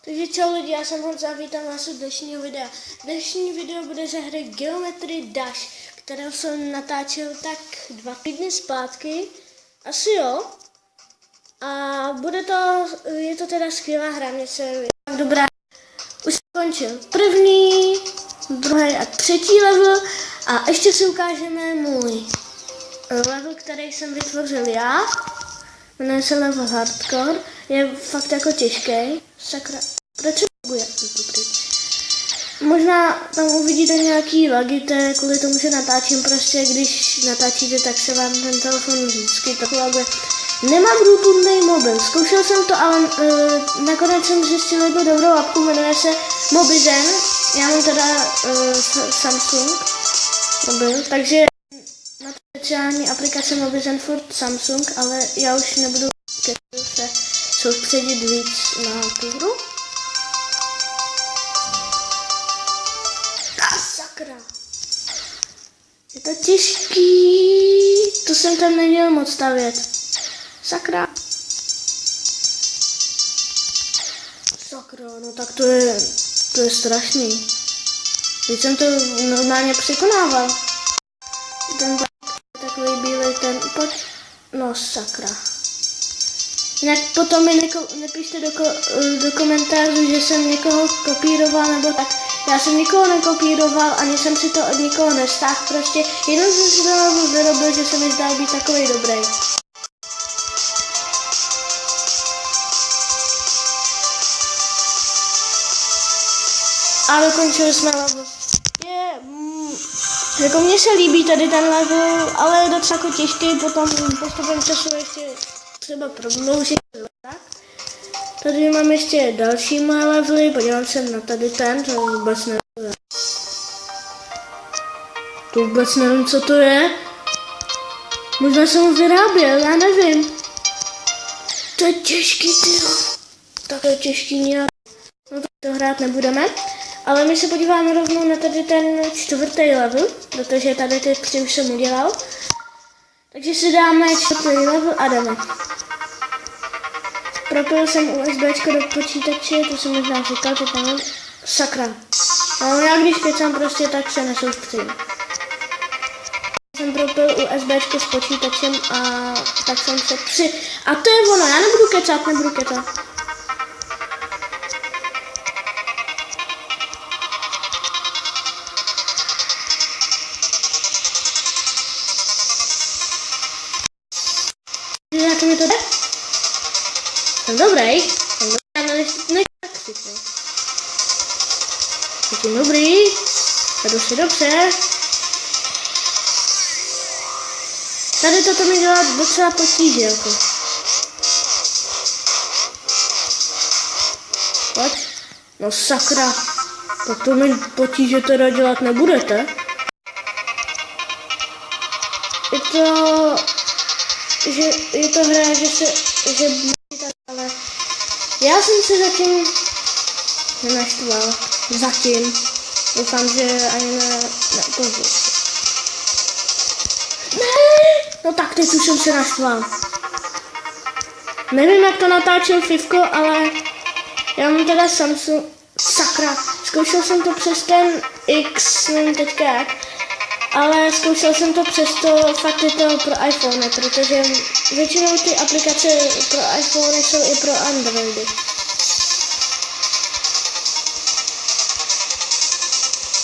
Takže čau lidi, já jsem Honza a vítám vás u dnešního videa. Dnešní video bude ze hry Geometry Dash, kterou jsem natáčel tak 2 týdny zpátky, asi jo. A je to teda skvělá hra, mě se tak dobrá. Už jsem skončil první, druhý a třetí level a ještě si ukážeme můj level, který jsem vytvořil já. Jmenuje se level Hardcore, je fakt jako těžký. Sakra, proč se buguje? Možná tam uvidíte nějaký lagy, to je kvůli tomu, že natáčím prostě, když natáčíte, tak se vám ten telefon vždycky tak laguje. Nemám průpudný mobil, zkoušel jsem to, ale nakonec jsem zjistil jednu dobrou apku, jmenuje se Mobizen. Já mám teda Samsung mobil, takže na speciální aplikace Mobizen furt Samsung, ale já už nebudu se soustředit víc na tu hru. Sakra. Je to těžký, to jsem tam neměl moc stavět. Sakra. Sakra, no tak to je strašný. Teď jsem to normálně překonával. Ten takový bílej ten, pojď. No sakra. Jinak potom mi nepište do komentářů, že jsem někoho kopíroval nebo tak. Já jsem nikoho nekopíroval, ani jsem si to od nikoho nestáhl. Prostě jenom jsem si to vyrobil, že se mi zdál být takový dobrý. A dokončili jsme level. Jako mně se líbí tady ten level, ale je docela jako těžký, potom postupem času ještě třeba prodloužit. Tady mám ještě další moje levely, podívám se na tady ten, to vůbec nevím. To vůbec nevím, co to je. Možná jsem ho vyráběl, já nevím. To je těžký, tyjo. Tak je těžký nějak. No to hrát nebudeme. Ale my se podíváme rovnou na tady ten 4. level, protože tady ty 3 už jsem udělal. Takže si dáme 4. level a jdeme. Propil jsem USBčko do počítače, to jsem možná říkal, že tam sakra. No já když kecám prostě, tak se nesoustředím. Jsem propil USBčko s počítačem a tak jsem se A to je ono, já nebudu kecat. Jak mi to jde? Jsem dobrý. Jsem dobrý. Jdu si dobře. Tady toto mi dělá docela potíže, jako. Pojď. No sakra. Tak to mi potíže teda dělat nebudete. Je to hra, že ale já jsem se zatím nenaštval. Zatím. Doufám, že ani nepozději. No tak teď už jsem se naštval. Nevím, jak to natáčel Fivko, ale já mám teda Samsung. Sakra. Zkoušel jsem to přes ten X, nevím teďka jak. Ale zkoušel jsem to přesto, fakt je to pro iPhone, protože většinou ty aplikace pro iPhone jsou i pro Androidy.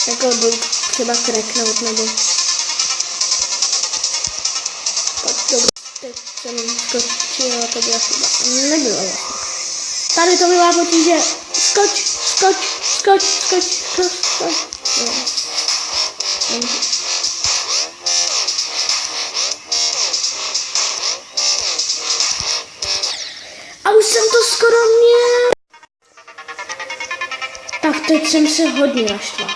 Jako třeba cracknout nebo... Teď jsem skočila, to byla chyba. Nebylo vlastně. Tady to byla potíže. Skoč. No. A už jsem to skoro měl. Tak teď jsem se hodně naštval.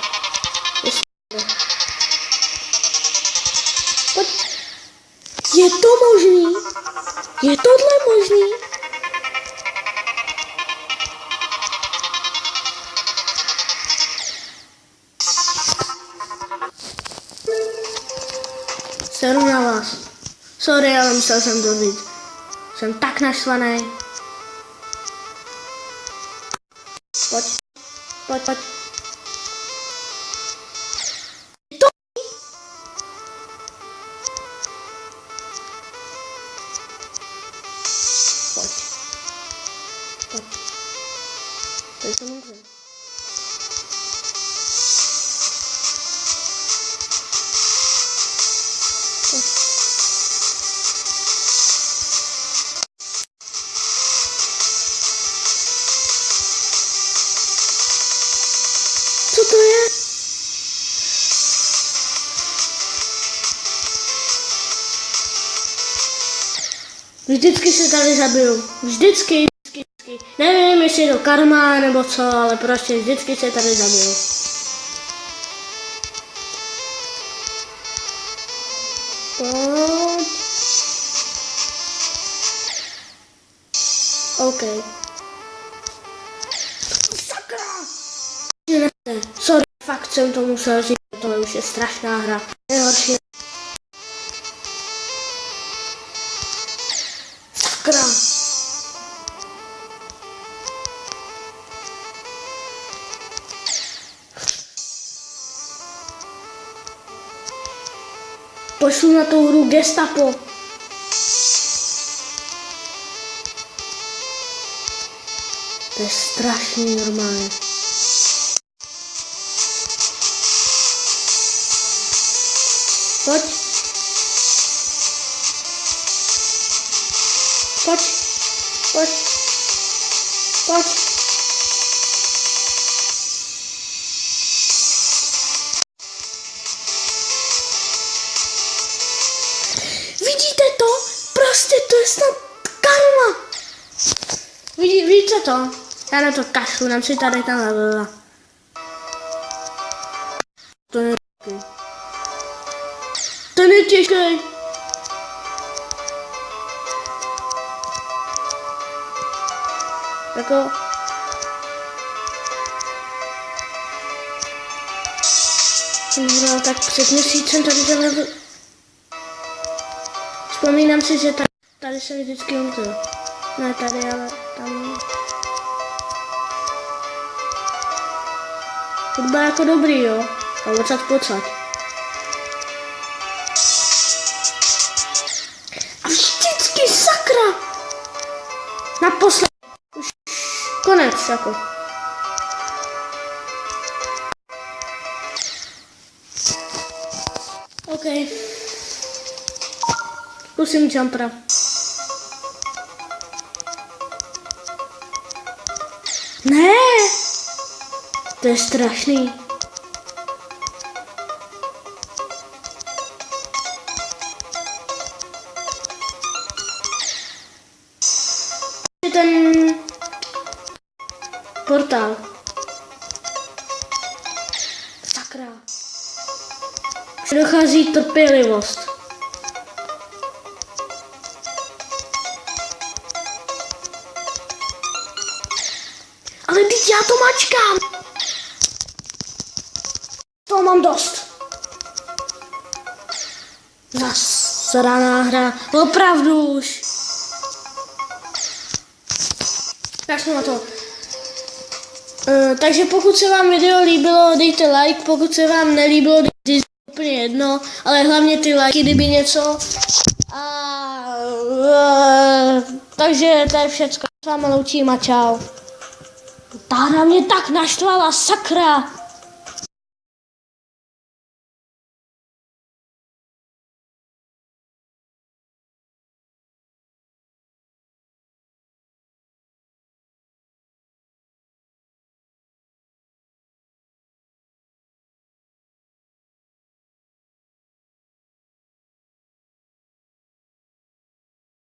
Je to možný? Je tohle možný? Seru na vás. Sorry, ale musel jsem to říct. Jsem tak naštvaný. Pojď. Pojď, pojď. Pojď. Pojď. To je samozřejmě. Co to je? Vždycky se tady zabiju. Vždycky. Nevím, jestli je to karma nebo co, ale prostě vždycky se tady zabiju. Pojď. OK. Sakra! Sorry, fakt jsem to musel říct, tohle už je strašná hra. Nejhorší. Sakra! Pošlu na tu hru Gestapo. To je strašný normálně. Pojď. Pojď. Pojď. Pojď. Vidíte to? Prostě to je snad karma. Víte to? Já na to kašlu, nám si tady tam levela. To je těžký. Ten je těžký. Jako... No, tak před měsícem tady tenhle... Vzpomínám si, že tady se vždycky umřel. Ne tady, ale tam... Hudba jako dobrý, jo? A odsaď pocať. A vždycky sakra! Naposled. Už konec, jako. OK. Zkusím jumpera. Ne! To je strašný. Ten portál. Sakra. Dochází trpělivost. Ale teď já to mačkám. To mám dost. Zasraná hra. Opravdu už. Tak jsme na to. Takže pokud se vám video líbilo, dejte like. Pokud se vám nelíbilo, dejte úplně jedno. Ale hlavně ty lajky, kdyby něco. Takže to je všecko. S váma loučím a čau. Ta hra mě tak naštvala, sakra.